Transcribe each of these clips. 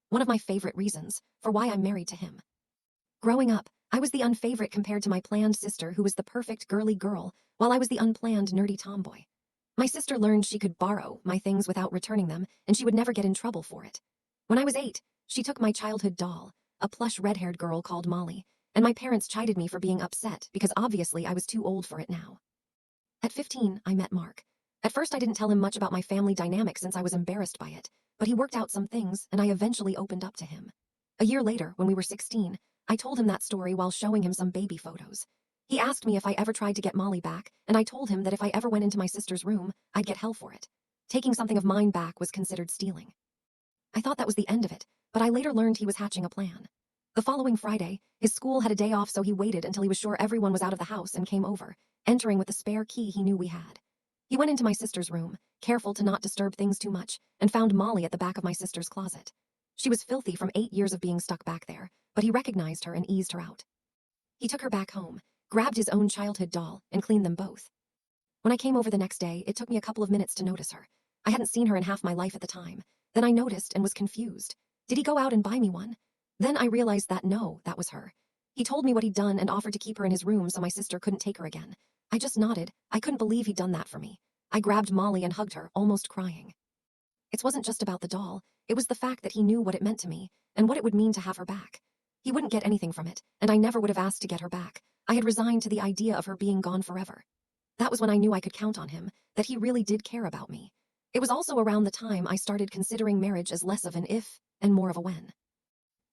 one of my favorite reasons for why I'm married to him. Growing up, I was the unfavorite compared to my planned sister who was the perfect girly girl, while I was the unplanned nerdy tomboy. My sister learned she could borrow my things without returning them, and she would never get in trouble for it. When I was 8, she took my childhood doll, a plush red-haired girl called Molly, and my parents chided me for being upset because obviously I was too old for it now. At 15, I met Mark. At first I didn't tell him much about my family dynamic since I was embarrassed by it, but he worked out some things and I eventually opened up to him. A year later, when we were 16, I told him that story while showing him some baby photos. He asked me if I ever tried to get Molly back, and I told him that if I ever went into my sister's room, I'd get hell for it. Taking something of mine back was considered stealing. I thought that was the end of it, but I later learned he was hatching a plan. The following Friday, his school had a day off, so he waited until he was sure everyone was out of the house and came over, entering with the spare key he knew we had. He went into my sister's room, careful to not disturb things too much, and found Molly at the back of my sister's closet. She was filthy from 8 years of being stuck back there, but he recognized her and eased her out. He took her back home, grabbed his own childhood doll, and cleaned them both. When I came over the next day, it took me a couple of minutes to notice her. I hadn't seen her in half my life at the time. Then I noticed and was confused. Did he go out and buy me one? Then I realized that no, that was her. He told me what he'd done and offered to keep her in his room so my sister couldn't take her again. I just nodded. I couldn't believe he'd done that for me. I grabbed Molly and hugged her, almost crying. It wasn't just about the doll. It was the fact that he knew what it meant to me and what it would mean to have her back. He wouldn't get anything from it, and I never would have asked to get her back. I had resigned to the idea of her being gone forever. That was when I knew I could count on him, that he really did care about me. It was also around the time I started considering marriage as less of an if and more of a when.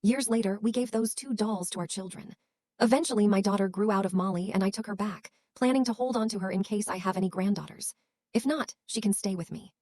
Years later, we gave those 2 dolls to our children. Eventually, my daughter grew out of Molly and I took her back, planning to hold on to her in case I have any granddaughters. If not, she can stay with me.